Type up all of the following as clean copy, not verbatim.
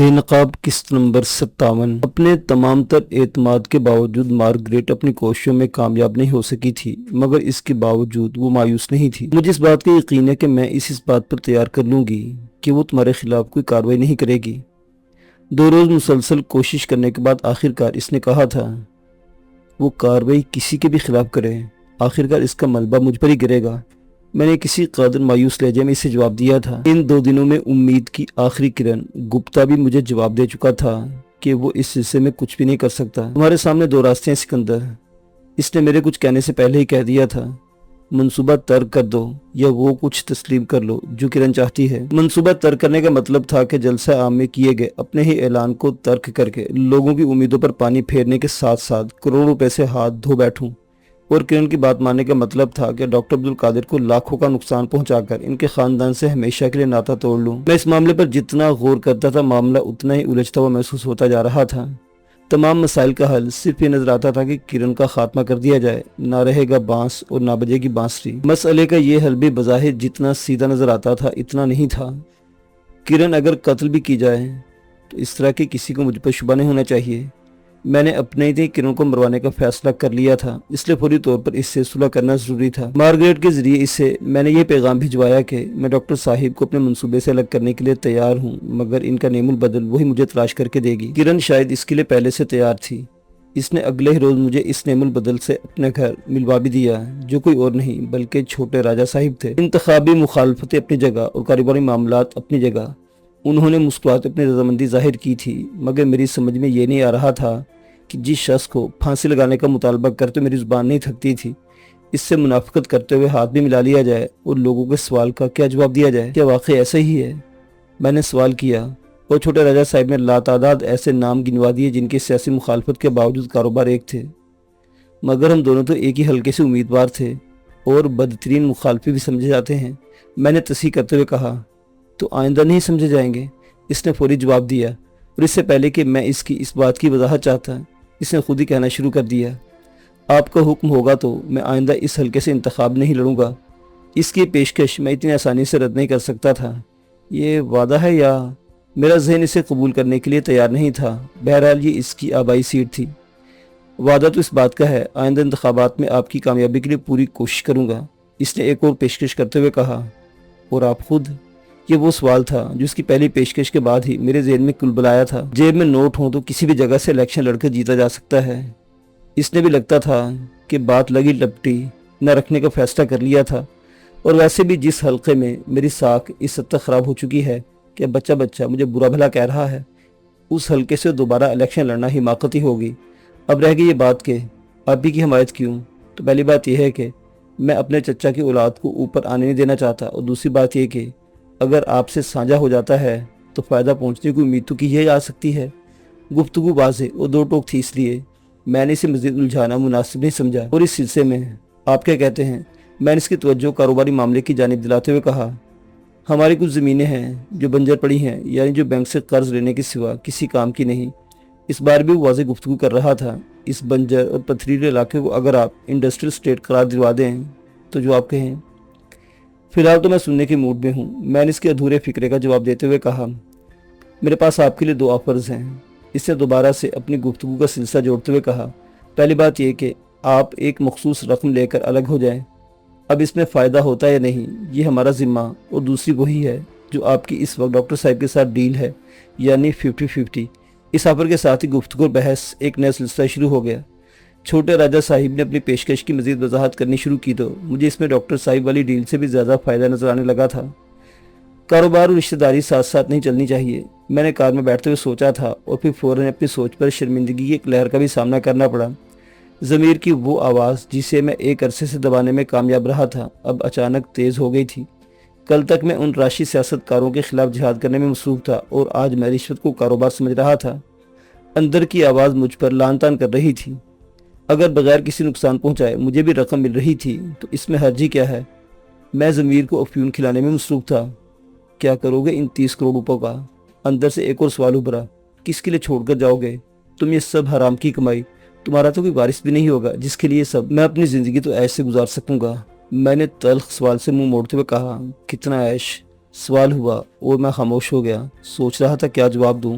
بے نقاب قسط نمبر 57۔ اپنے تمام تر اعتماد کے باوجود مارگریٹ اپنی کوششوں میں کامیاب نہیں ہو سکی تھی، مگر اس کے باوجود وہ مایوس نہیں تھی۔ مجھے اس بات کا یقین ہے کہ میں اس بات پر تیار کر لوں گی کہ وہ تمہارے خلاف کوئی کارروائی نہیں کرے گی۔ 2 روز مسلسل کوشش کرنے کے بعد آخرکار اس نے کہا تھا، وہ کارروائی کسی کے بھی خلاف کرے، آخرکار اس کا ملبہ مجھ پر ہی گرے گا۔ میں نے کسی قدر مایوس لہجے میں اسے جواب دیا تھا۔ ان 2 دنوں میں امید کی آخری کرن گپتا بھی مجھے جواب دے چکا تھا کہ وہ اس سلسلے میں کچھ بھی نہیں کر سکتا۔ تمہارے سامنے 2 راستے ہیں سکندر، اس نے میرے کچھ کہنے سے پہلے ہی کہہ دیا تھا۔ منصوبہ ترک کر دو یا وہ کچھ تسلیم کر لو جو کرن چاہتی ہے۔ منصوبہ ترک کرنے کا مطلب تھا کہ جلسہ عام میں کیے گئے اپنے ہی اعلان کو ترک کر کے لوگوں کی امیدوں پر پانی پھیرنے کے ساتھ ساتھ کروڑوں روپے سے ہاتھ دھو بیٹھوں، اور کرن کی بات ماننے کا مطلب تھا کہ ڈاکٹر عبدالقادر کو لاکھوں کا نقصان پہنچا کر ان کے خاندان سے ہمیشہ کے لیے ناطہ توڑ لوں۔ میں اس معاملے پر جتنا غور کرتا تھا معاملہ اتنا ہی الجھتا ہوا محسوس ہوتا جا رہا تھا۔ تمام مسائل کا حل صرف یہ نظر آتا تھا کہ کرن کا خاتمہ کر دیا جائے، نہ رہے گا بانس اور نہ بجے گی بانسری۔ مسئلے کا یہ حل بھی بظاہر جتنا سیدھا نظر آتا تھا اتنا نہیں تھا۔ کرن اگر قتل بھی کی جائے تو اس طرح کے کسی کو مجھ پر شبہ نہیں ہونا چاہیے۔ میں نے اپنے ہی کرن کو مروانے کا فیصلہ کر لیا تھا، اس لیے فوری طور پر اس سے صلح کرنا ضروری تھا۔ مارگریٹ کے ذریعے اسے میں نے یہ پیغام بھجوایا کہ میں ڈاکٹر صاحب کو اپنے منصوبے سے الگ کرنے کے لیے تیار ہوں، مگر ان کا نعم البدل وہی مجھے تلاش کر کے دے گی۔ کرن شاید اس کے لیے پہلے سے تیار تھی۔ اس نے اگلے ہی روز مجھے اس نعم البدل سے اپنے گھر ملوا بھی دیا، جو کوئی اور نہیں بلکہ چھوٹے راجہ صاحب تھے۔ انتخابی مخالفتیں اپنی جگہ اور کاروباری معاملات اپنی جگہ، انہوں نے مسکراتے اپنی رضامندی ظاہر کی تھی، مگر میری سمجھ میں یہ نہیں آ رہا تھا کہ جس شخص کو پھانسی لگانے کا مطالبہ کرتے میری زبان نہیں تھکتی تھی، اس سے منافقت کرتے ہوئے ہاتھ بھی ملا لیا جائے اور لوگوں کے سوال کا کیا جواب دیا جائے۔ کیا واقعی ایسا ہی ہے؟ میں نے سوال کیا، اور چھوٹے راجہ صاحب نے لاتعداد ایسے نام گنوا دیے جن کی سیاسی مخالفت کے باوجود کاروبار ایک تھے، مگر ہم دونوں تو ایک ہی حلقے سے امیدوار تھے اور بدترین مخالفی بھی سمجھے جاتے ہیں۔ میں نے تصحیح کرتے ہوئے کہا، تو آئندہ نہیں سمجھے جائیں گے؟ اس نے فوری جواب دیا، اور اس سے پہلے کہ میں اس بات کی وضاحت چاہتا، اس نے خود ہی کہنا شروع کر دیا، آپ کا حکم ہوگا تو میں آئندہ اس حلقے سے انتخاب نہیں لڑوں گا۔ اس کی پیشکش میں اتنی آسانی سے رد نہیں کر سکتا تھا۔ یہ وعدہ ہے یا؟ میرا ذہن اسے قبول کرنے کے لیے تیار نہیں تھا۔ بہرحال یہ اس کی آبائی سیٹ تھی۔ وعدہ تو اس بات کا ہے، آئندہ انتخابات میں آپ کی کامیابی کے لیے پوری کوشش کروں گا۔ اس نے ایک اور پیشکش کرتے ہوئے کہا، اور آپ خود؟ یہ وہ سوال تھا جو اس کی پہلی پیشکش کے بعد ہی میرے ذہن میں کلبلایا تھا۔ جیب میں نوٹ ہوں تو کسی بھی جگہ سے الیکشن لڑ کر جیتا جا سکتا ہے۔ اس نے بھی لگتا تھا کہ بات لگی لپٹی نہ رکھنے کا فیصلہ کر لیا تھا، اور ویسے بھی جس حلقے میں میری ساکھ اس حد تک خراب ہو چکی ہے کہ بچہ مجھے برا بھلا کہہ رہا ہے، اس حلقے سے دوبارہ الیکشن لڑنا حماقتی ہوگی۔ اب رہ گئی یہ بات کہ آپ ہی کی حمایت کیوں؟ تو پہلی بات یہ ہے کہ میں اپنے چچا کی اولاد کو اوپر آنے نہیں دینا چاہتا، اور دوسری بات یہ کہ اگر آپ سے سانجھا ہو جاتا ہے تو فائدہ پہنچنے کی امید تو کی ہی جا سکتی ہے۔ گفتگو واضح اور 2 ٹوک تھی، اس لیے میں نے اسے مزید الجھانا مناسب نہیں سمجھا، اور اس سلسلے میں آپ کیا کہتے ہیں؟ میں نے اس کی توجہ کاروباری معاملے کی جانب دلاتے ہوئے کہا، ہماری کچھ زمینیں ہیں جو بنجر پڑی ہیں، یعنی جو بینک سے قرض لینے کے سوا کسی کام کی نہیں۔ اس بار بھی وہ واضح گفتگو کر رہا تھا۔ اس بنجر اور پتھریلے علاقے کو اگر آپ انڈسٹریل اسٹیٹ قرار دلوا دیں تو جو آپ کہیں۔ فی الحال تو میں سننے کے موڈ میں ہوں، میں نے اس کے ادھورے فکرے کا جواب دیتے ہوئے کہا، میرے پاس آپ کے لیے 2 آفرز ہیں۔ اس نے دوبارہ سے اپنی گفتگو کا سلسلہ جوڑتے ہوئے کہا، پہلی بات یہ کہ آپ ایک مخصوص رقم لے کر الگ ہو جائیں، اب اس میں فائدہ ہوتا ہے یا نہیں یہ ہمارا ذمہ، اور دوسری وہی ہے جو آپ کی اس وقت ڈاکٹر صاحب کے ساتھ ڈیل ہے، یعنی 50-50۔ اس آفر کے ساتھ ہی گفتگو اور بحث ایک نیا سلسلہ شروع ہو گیا۔ چھوٹے راجہ صاحب نے اپنی پیشکش کی مزید وضاحت کرنی شروع کی تو مجھے اس میں ڈاکٹر صاحب والی ڈیل سے بھی زیادہ فائدہ نظر آنے لگا تھا۔ کاروبار اور رشتہ داری ساتھ ساتھ نہیں چلنی چاہیے، میں نے کار میں بیٹھتے ہوئے سوچا تھا، اور پھر فوراً اپنی سوچ پر شرمندگی کی ایک لہر کا بھی سامنا کرنا پڑا۔ ضمیر کی وہ آواز جسے میں ایک عرصے سے دبانے میں کامیاب رہا تھا اب اچانک تیز ہو گئی تھی۔ کل تک میں ان راشی سیاست کاروں کے خلاف جہاد کرنے میں مصروف تھا، اور آج میں رشوت کو کاروبار سمجھ رہا تھا۔ اندر کی آواز مجھ پر لان تان کر رہی تھی، اگر بغیر کسی نقصان پہنچائے مجھے بھی رقم مل رہی تھی تو اس میں حرج ہی کیا ہے؟ میں ضمیر کو افیون کھلانے میں مصروف تھا۔ کیا کرو گے ان 30 کروڑ روپوں کا؟ اندر سے ایک اور سوال ابھرا، کس کے لیے چھوڑ کر جاؤ گے تم یہ سب حرام کی کمائی؟ تمہارا تو کوئی وارث بھی نہیں ہوگا جس کے لیے سب؟ میں اپنی زندگی تو ایسے گزار سکوں گا۔ میں نے تلخ سوال سے منہ موڑتے ہوئے کہا، کتنا عیش؟ سوال ہوا اور میں خاموش ہو گیا، سوچ رہا تھا کیا جواب دوں۔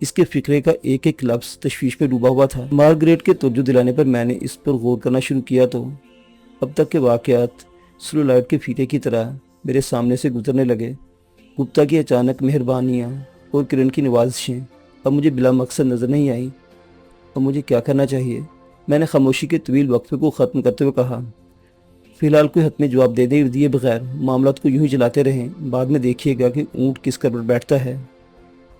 اس کے فکرے کا ایک ایک لفظ تشویش میں ڈوبا ہوا تھا۔ مارگریٹ کے توجہ دلانے پر میں نے اس پر غور کرنا شروع کیا تو اب تک کے واقعات سلو لائٹ کے پھیٹے کی طرح میرے سامنے سے گزرنے لگے۔ گپتا کی اچانک مہربانیاں اور کرن کی نوازشیں اب مجھے بلا مقصد نظر نہیں آئیں۔ اب مجھے کیا کرنا چاہیے؟ میں نے خاموشی کے طویل وقفے کو ختم کرتے ہوئے کہا۔ فی الحال کوئی حتمی جواب دیے بغیر معاملات کو یوں ہی چلاتے رہیں، بعد میں دیکھیے گا کہ اونٹ کس کر بیٹھتا ہے۔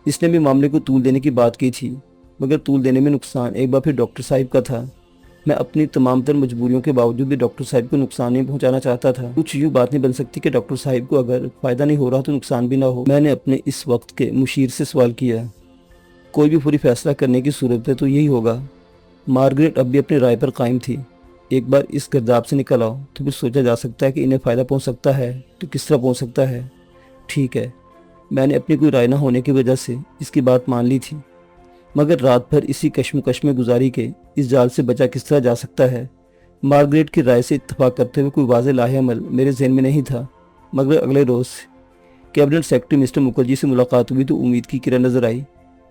اس نے بھی معاملے کو طول دینے کی بات کی تھی، مگر طول دینے میں نقصان ایک بار پھر ڈاکٹر صاحب کا تھا۔ میں اپنی تمام تر مجبوریوں کے باوجود بھی ڈاکٹر صاحب کو نقصان نہیں پہنچانا چاہتا تھا۔ کچھ یوں بات نہیں بن سکتی کہ ڈاکٹر صاحب کو اگر فائدہ نہیں ہو رہا تو نقصان بھی نہ ہو۔ میں نے اپنے اس وقت کے مشیر سے سوال کیا۔ کوئی بھی پوری فیصلہ کرنے کی صورت ہے تو یہی ہوگا۔ مارگریٹ اب بھی اپنی رائے پر قائم تھی۔ ایک بار اس گرداب سے نکل آؤ تو پھر سوچا جا سکتا ہے کہ انہیں فائدہ پہنچ سکتا ہے تو کس طرح پہنچ سکتا ہے۔ ٹھیک ہے، میں نے اپنی کوئی رائے نہ ہونے کی وجہ سے اس کی بات مان لی تھی، مگر رات بھر اسی کشمکش میں گزاری کے اس جال سے بچا کس طرح جا سکتا ہے۔ مارگریٹ کی رائے سے اتفاق کرتے ہوئے کوئی واضح لاہ عمل میرے ذہن میں نہیں تھا، مگر اگلے روز کیبنٹ سیکرٹری مسٹر مکھرجی سے ملاقات ہوئی تو امید کی کرن نظر آئی۔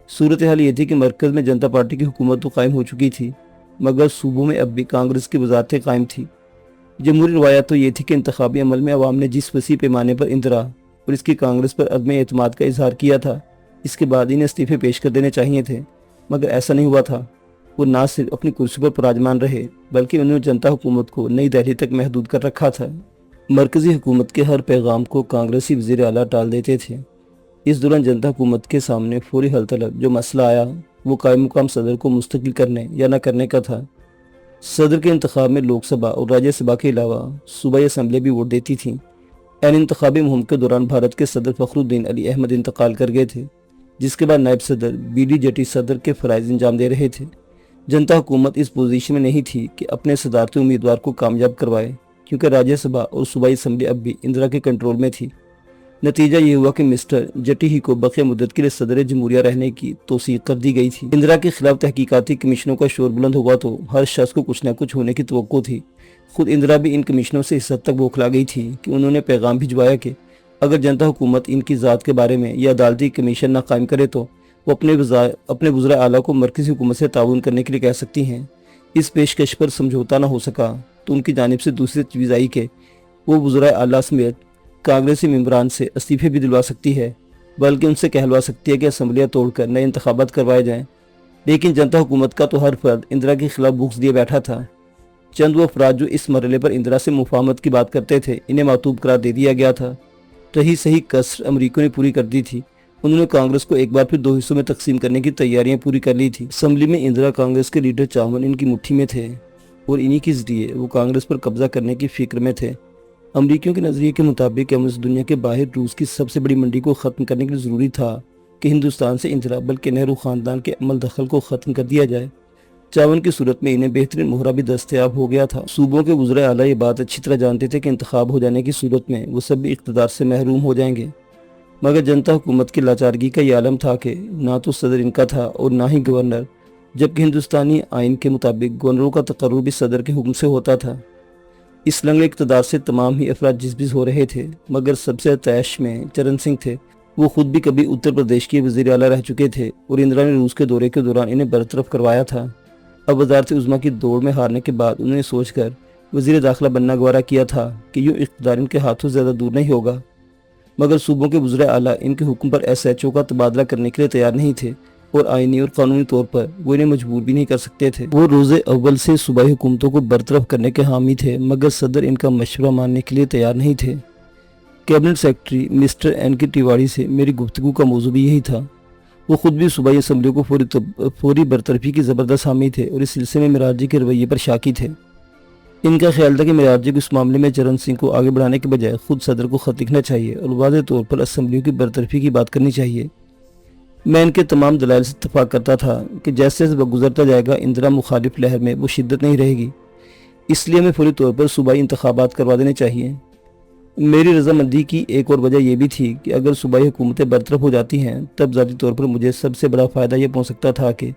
صورتحال یہ تھی کہ مرکز میں جنتا پارٹی کی حکومت تو قائم ہو چکی تھی، مگر صوبوں میں اب بھی کانگریس کی وزارتیں قائم تھی۔ جمہوری روایت تو یہ تھی کہ انتخابی عمل میں عوام نے جس وسیع پیمانے پر اندرا اور اس کی کانگریس پر عدم اعتماد کا اظہار کیا تھا، اس کے بعد انہیں استعفے پیش کر دینے چاہیے تھے، مگر ایسا نہیں ہوا تھا۔ وہ نہ صرف اپنی کرسی پر پراجمان رہے بلکہ انہوں نے جنتا حکومت کو نئی دہلی تک محدود کر رکھا تھا۔ مرکزی حکومت کے ہر پیغام کو کانگریسی وزیر اعلیٰ ٹال دیتے تھے۔ اس دوران جنتا حکومت کے سامنے فوری حل طلب جو مسئلہ آیا وہ قائم مقام صدر کو مستقل کرنے یا نہ کرنے کا تھا۔ صدر کے انتخاب میں لوک سبھا اور راجیہ سبھا کے علاوہ صوبائی اسمبلی بھی ووٹ دیتی تھیں۔ انتخابی مہم کے دوران بھارت کے صدر فخر الدین علی احمد انتقال کر گئے تھے، جس کے بعد نائب صدر بی ڈی جٹی صدر کے فرائض انجام دے رہے تھے۔ جنتا حکومت اس پوزیشن میں نہیں تھی کہ اپنے صدارتی امیدوار کو کامیاب کروائے، کیونکہ راجیہ سبھا اور صوبائی اسمبلی اب بھی اندرا کے کنٹرول میں تھی۔ نتیجہ یہ ہوا کہ مسٹر جٹی ہی کو بقیہ مدت کے لیے صدر جمہوریہ رہنے کی توثیق کر دی گئی تھی۔ اندرا کے خلاف تحقیقاتی کمیشنوں کا شور بلند ہوا تو ہر شخص کو کچھ نہ کچھ ہونے کی توقع تھی۔ خود اندرا بھی ان کمیشنوں سے اس حد تک بوکھلا گئی تھی کہ انہوں نے پیغام بھجوایا کہ اگر جنتا حکومت ان کی ذات کے بارے میں یہ عدالتی کمیشن نہ قائم کرے تو وہ اپنے وزراء اعلیٰ کو مرکزی حکومت سے تعاون کرنے کے لیے کہہ سکتی ہیں۔ اس پیشکش پر سمجھوتا نہ ہو سکا تو ان کی جانب سے دوسری تجویز آئی کہ وہ وزراء اعلیٰ سمیت کانگریسی ممبران سے استعفے بھی دلوا سکتی ہے، بلکہ ان سے کہلوا سکتی ہے کہ اسمبلیاں توڑ کر نئے انتخابات کروائے جائیں۔ لیکن جنتا حکومت کا تو ہر فرد اندرا کے خلاف بغض دیے بیٹھا تھا۔ چند وہ افراد جو اس مرحلے پر اندرا سے مفاہمت کی بات کرتے تھے انہیں معطوب قرار دے دیا گیا تھا۔ رہی صحیح کسر امریکیوں نے پوری کر دی تھی۔ انہوں نے کانگریس کو ایک بار پھر دو حصوں میں تقسیم کرنے کی تیاریاں پوری کر لی تھی۔ اسمبلی میں اندرا کانگریس کے لیڈر چاون ان کی مٹھی میں تھے اور انہی کے ذریعے وہ کانگریس پر قبضہ کرنے کی فکر میں تھے۔ امریکیوں کے نظریے کے مطابق اس دنیا کے باہر روس کی سب سے بڑی منڈی کو ختم کرنے کے لیے ضروری تھا کہ ہندوستان سے اندرا بلکہ نہرو خاندان کے عمل دخل کو ختم کر دیا جائے۔ چاون کی صورت میں انہیں بہترین مہرہ بھی دستیاب ہو گیا تھا۔ صوبوں کے وزراء اعلیٰ یہ بات اچھی طرح جانتے تھے کہ انتخاب ہو جانے کی صورت میں وہ سب بھی اقتدار سے محروم ہو جائیں گے، مگر جنتا حکومت کی لاچارگی کا یہ عالم تھا کہ نہ تو صدر ان کا تھا اور نہ ہی گورنر، جبکہ ہندوستانی آئین کے مطابق گورنروں کا تقرر بھی صدر کے حکم سے ہوتا تھا۔ اس لنگڑے اقتدار سے تمام ہی افراد جذبیز ہو رہے تھے، مگر سب سے طیش میں چرن سنگھ تھے۔ وہ خود بھی کبھی اتر پردیش کے وزیر اعلیٰ رہ چکے تھے اور اندرا نے روس کے دورے کے دوران انہیں برطرف کروایا تھا۔ اب وزارت عظمیٰ کی دوڑ میں ہارنے کے بعد انہوں نے سوچ کر وزیر داخلہ بننا گوارا کیا تھا کہ یوں اقتدار ان کے ہاتھوں زیادہ دور نہیں ہوگا، مگر صوبوں کے وزراء اعلیٰ ان کے حکم پر ایس ایچ او کا تبادلہ کرنے کے لیے تیار نہیں تھے اور آئینی اور قانونی طور پر وہ انہیں مجبور بھی نہیں کر سکتے تھے۔ وہ روز اول سے صوبائی حکومتوں کو برطرف کرنے کے حامی تھے، مگر صدر ان کا مشورہ ماننے کے لیے تیار نہیں تھے۔ کیبنٹ سیکرٹری مسٹر این کے تیواڑی سے میری گفتگو کا موضوع بھی یہی تھا۔ وہ خود بھی صوبائی اسمبلیوں کو فوری برطرفی کی زبردست حامی تھے اور اس سلسلے میں معراج کے رویے پر شاکی تھے۔ ان کا خیال تھا کہ معراج کو اس معاملے میں چرن سنگھ کو آگے بڑھانے کے بجائے خود صدر کو خط لکھنا چاہیے اور واضح طور پر اسمبلیوں کی برطرفی کی بات کرنی چاہیے۔ میں ان کے تمام دلائل سے اتفاق کرتا تھا کہ جیسے جیسے وقت گزرتا جائے گا اندرا مخالف لہر میں وہ شدت نہیں رہے گی، اس لیے ہمیں فوری طور پر صوبائی انتخابات کروا دینے چاہیے۔ میری رضامندی کی ایک اور وجہ یہ بھی تھی کہ اگر صوبائی حکومتیں برطرف ہو جاتی ہیں تب ذاتی طور پر مجھے سب سے بڑا فائدہ یہ پہنچ سکتا تھا کہ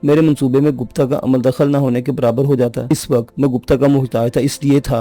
میرے منصوبے میں گپتا کا عمل دخل نہ ہونے کے برابر ہو جاتا۔ اس وقت میں گپتا کا محتاج تھا، اس لیے تھا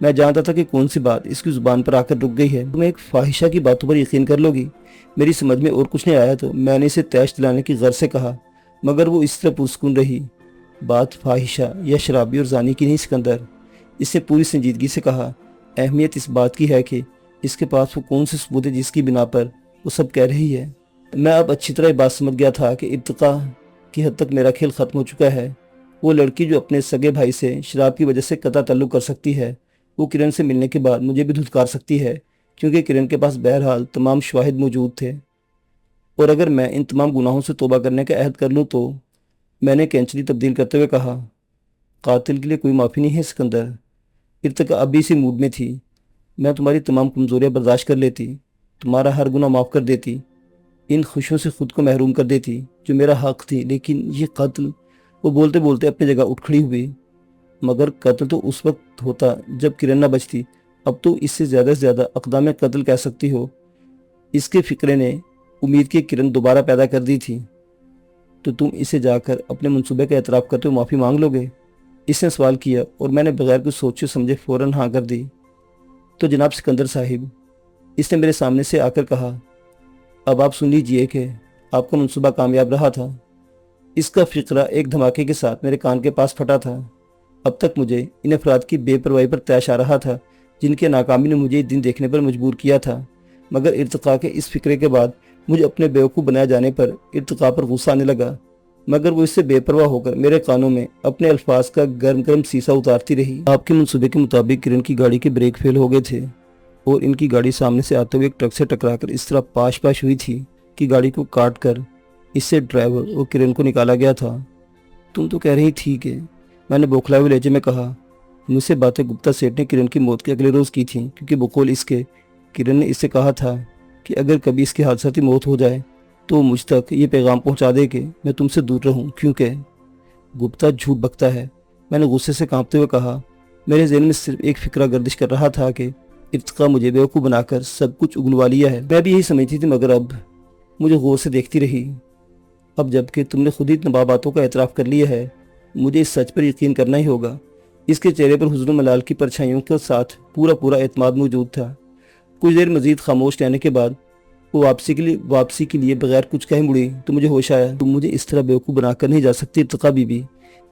میں جانتا تھا کہ کون سی بات اس کی زبان پر آ کر رک گئی ہے۔ تم ایک فاحشہ کی باتوں پر یقین کر لو گی؟ میری سمجھ میں اور کچھ نہیں آیا تو میں نے اسے تیش دلانے کی غرض سے کہا، مگر وہ اس طرح پرسکون رہی۔ بات فاحشہ یا شرابی اور زانی کی نہیں سکندر، اس نے پوری سنجیدگی سے کہا۔ اہمیت اس بات کی ہے کہ اس کے پاس وہ کون سے ثبوت ہے جس کی بنا پر وہ سب کہہ رہی ہے۔ میں اب اچھی طرح یہ بات سمجھ گیا تھا کہ ارتقاء کی حد تک میرا کھیل ختم ہو چکا ہے۔ وہ لڑکی جو اپنے سگے بھائی سے شراب کی وجہ سے قطع تعلق کر سکتی ہے، وہ کرن سے ملنے کے بعد مجھے بھی دھتکار سکتی ہے، کیونکہ کرن کے پاس بہرحال تمام شواہد موجود تھے۔ اور اگر میں ان تمام گناہوں سے توبہ کرنے کا عہد کر لوں تو، میں نے کینچری تبدیل کرتے ہوئے کہا، قاتل کے لیے کوئی معافی نہیں ہے سکندر۔ ارتقاء اب بھی اسی موڈ میں تھی۔ میں تمہاری تمام کمزوریاں برداشت کر لیتی، تمہارا ہر گناہ معاف کر دیتی، ان خوشیوں سے خود کو محروم کر دیتی جو میرا حق تھی، لیکن یہ قتل… وہ بولتے بولتے اپنی جگہ اٹھ کھڑی ہوئی۔ مگر قتل تو اس وقت ہوتا جب کرن نہ بچتی، اب تو اس سے زیادہ اقدام قتل کہہ سکتی ہو۔ اس کے فکرے نے امید کی کرن دوبارہ پیدا کر دی تھی۔ تو تم اسے جا کر اپنے منصوبے کا اعتراف کرتے ہوئے معافی مانگ لو گے؟ اس نے سوال کیا اور میں نے بغیر کچھ سوچے سمجھے فوراً ہاں کر دی۔ تو جناب سکندر صاحب، اس نے میرے سامنے سے آ کر کہا، اب آپ سن لیجئے کہ آپ کا منصوبہ کامیاب رہا تھا۔ اس کا فقرہ ایک دھماکے کے ساتھ میرے کان کے پاس پھٹا تھا۔ اب تک مجھے ان افراد کی بے پرواہی پر طیش آ رہا تھا جن کے ناکامی نے مجھے دن دیکھنے پر مجبور کیا تھا، مگر ارتقاء کے اس فکرے کے بعد مجھے اپنے بیوقوف بنائے جانے پر ارتقاء پر غصہ آنے لگا، مگر وہ اس سے بے پرواہ ہو کر میرے کانوں میں اپنے الفاظ کا گرم گرم سیسا اتارتی رہی۔ آپ کے منصوبے کے مطابق کرن کی گاڑی کے بریک فیل ہو گئے تھے اور ان کی گاڑی سامنے سے آتے ہوئے ایک ٹرک سے ٹکرا کر اس طرح پاش ہوئی تھی کہ گاڑی کو کاٹ کر اس سے ڈرائیور اور کرن کو نکالا گیا تھا۔ تم تو کہہ رہی تھی کہ… میں نے بوکھلائے ہوئے لہجے میں کہا۔ مجھ سے باتیں گپتا سیٹھ نے کرن کی موت کے اگلے روز کی تھیں، کیونکہ بقول اس کے کرن نے اس سے کہا تھا کہ اگر کبھی اس کی حادثاتی موت ہو جائے تو مجھ تک یہ پیغام پہنچا دے کہ میں تم سے دور رہوں، کیونکہ گپتا جھوٹ بکتا ہے۔ میں نے غصے سے کانپتے ہوئے کہا۔ میرے ذہن میں صرف ایک فکرہ گردش کر رہا تھا کہ ارتقاء مجھے بیوقوف بنا کر سب کچھ اگلوا لیا ہے۔ میں بھی یہی سمجھتی تھی، مگر اب مجھے غور سے دیکھتی رہی۔ اب جب کہ تم نے خود ہی تمام باتوں کا اعتراف کر لیا ہے، مجھے اس سچ پر یقین کرنا ہی ہوگا۔ اس کے چہرے پر حزن و ملال کی پرچھائیوں کے ساتھ پورا اعتماد موجود تھا۔ کچھ دیر مزید خاموش رہنے کے بعد وہ واپسی کے لیے بغیر کچھ کہے مڑی تو مجھے ہوش آیا۔ تم مجھے اس طرح بیوقوف بنا کر نہیں جا سکتی ارتقاء بی بی،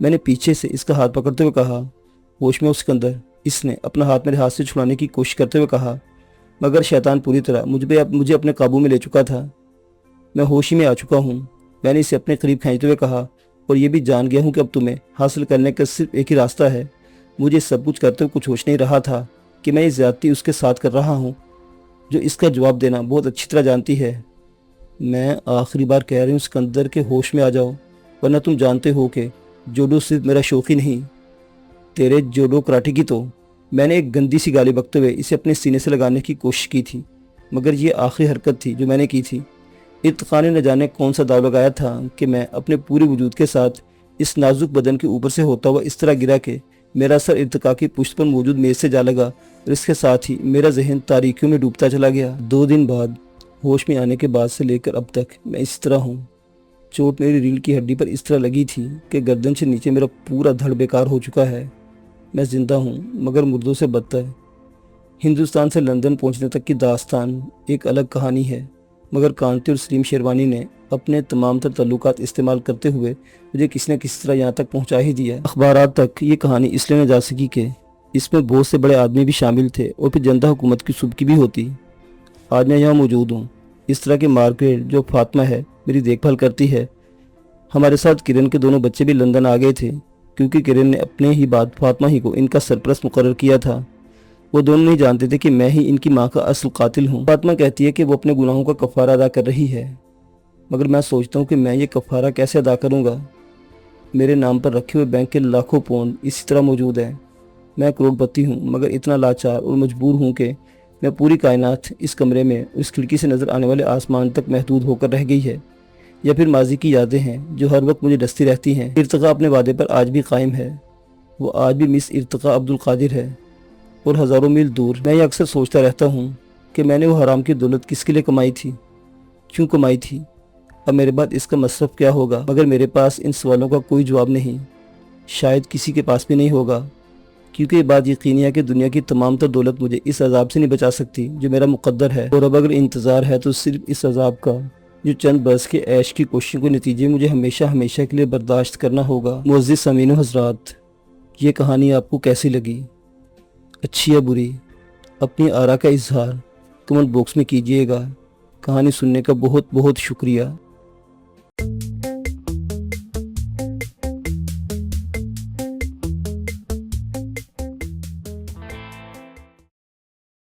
میں نے پیچھے سے اس کا ہاتھ پکڑتے ہوئے کہا۔ ہوش میں اس کے اندر اس نے اپنا ہاتھ میرے ہاتھ سے چھڑانے کی کوشش کرتے ہوئے کہا، مگر شیطان پوری طرح مجھے اپنے قابو میں لے چکا تھا۔ میں ہوش ہی میں آ چکا ہوں، میں نے اسے اپنے قریب کھینچتے ہوئے کہا، اور یہ بھی جان گیا ہوں کہ اب تمہیں حاصل کرنے کا صرف ایک ہی راستہ ہے۔ مجھے سب کچھ کرتے ہوئے کچھ ہوش نہیں رہا تھا کہ میں یہ زیادتی اس کے ساتھ کر رہا ہوں جو اس کا جواب دینا بہت اچھی طرح جانتی ہے۔ میں آخری بار کہہ رہی ہوں سکندر کے ہوش میں آ جاؤ، ورنہ تم جانتے ہو کہ جوڈو صرف میرا شوق ہی نہیں، تیرے جوڈو کراٹے کی تو… میں نے ایک گندی سی گالی بکتے ہوئے اسے اپنے سینے سے لگانے کی کوشش کی تھی، مگر یہ آخری حرکت تھی جو میں نے کی تھی۔ ارتقاء نے نہ جانے کون سا داؤ لگایا تھا کہ میں اپنے پورے وجود کے ساتھ اس نازک بدن کے اوپر سے ہوتا ہوا اس طرح گرا کہ میرا سر ارتقاء کی پشت پر موجود میز سے جا لگا، اور اس کے ساتھ ہی میرا ذہن تاریکیوں میں ڈوبتا چلا گیا۔ 2 دن بعد ہوش میں آنے کے بعد سے لے کر اب تک میں اس طرح ہوں۔ چوٹ میری ریڑھ کی ہڈی پر اس طرح لگی تھی کہ گردن سے نیچے میرا پورا دھڑ بیکار ہو چکا ہے۔ میں زندہ ہوں، مگر مردوں سے بدتر۔ ہندوستان سے لندن پہنچنے تک کی داستان ایک الگ کہانی ہے، مگر کانتی اور سلیم شیروانی نے اپنے تمام تر تعلقات استعمال کرتے ہوئے مجھے کسی نہ کسی طرح یہاں تک پہنچا ہی دیا۔ اخبارات تک یہ کہانی اس لیے نہ جا سکی کہ اس میں بہت سے بڑے آدمی بھی شامل تھے اور پھر جنتا حکومت کی سبکی بھی ہوتی۔ آج میں یہاں موجود ہوں۔ اس طرح کہ مارگریٹ جو فاطمہ ہے میری دیکھ بھال کرتی ہے۔ ہمارے ساتھ کرن کے دونوں بچے بھی لندن آ گئے تھے، کیونکہ کرن نے اپنے ہی بعد فاطمہ ہی کو ان کا سرپرست مقرر کیا تھا۔ وہ دونوں نہیں جانتے تھے کہ میں ہی ان کی ماں کا اصل قاتل ہوں۔ فاطمہ کہتی ہے کہ وہ اپنے گناہوں کا کفارہ ادا کر رہی ہے، مگر میں سوچتا ہوں کہ میں یہ کفارہ کیسے ادا کروں گا۔ میرے نام پر رکھے ہوئے بینک کے لاکھوں پاؤنڈ اسی طرح موجود ہیں۔ میں کروڑ پتی ہوں، مگر اتنا لاچار اور مجبور ہوں کہ میں پوری کائنات اس کمرے میں اور اس کھڑکی سے نظر آنے والے آسمان تک محدود ہو کر رہ گئی ہے، یا پھر ماضی کی یادیں ہیں جو ہر وقت مجھے ڈستی رہتی ہیں۔ ارتقاء اپنے وعدے پر آج بھی قائم ہے، وہ آج بھی مس ارتقاء عبدالقادر ہے، اور ہزاروں میل دور۔ میں یہ اکثر سوچتا رہتا ہوں کہ میں نے وہ حرام کی دولت کس کے لیے کمائی تھی، کیوں کمائی تھی، اب میرے بعد اس کا مصرف کیا ہوگا؟ مگر میرے پاس ان سوالوں کا کوئی جواب نہیں، شاید کسی کے پاس بھی نہیں ہوگا۔ کیونکہ یہ بات یقینی ہے کہ دنیا کی تمام تر دولت مجھے اس عذاب سے نہیں بچا سکتی جو میرا مقدر ہے، اور اب اگر انتظار ہے تو صرف اس عذاب کا جو چند برس کے عیش کی کوششوں کے نتیجے میں مجھے ہمیشہ ہمیشہ کے لیے برداشت کرنا ہوگا۔ معزز سامعین و حضرات، یہ کہانی آپ کو کیسی لگی؟ اچھی یا بری؟ اپنی آراء کا اظہار کمنٹ باکس میں کیجیے گا۔ کہانی سننے کا بہت بہت شکریہ۔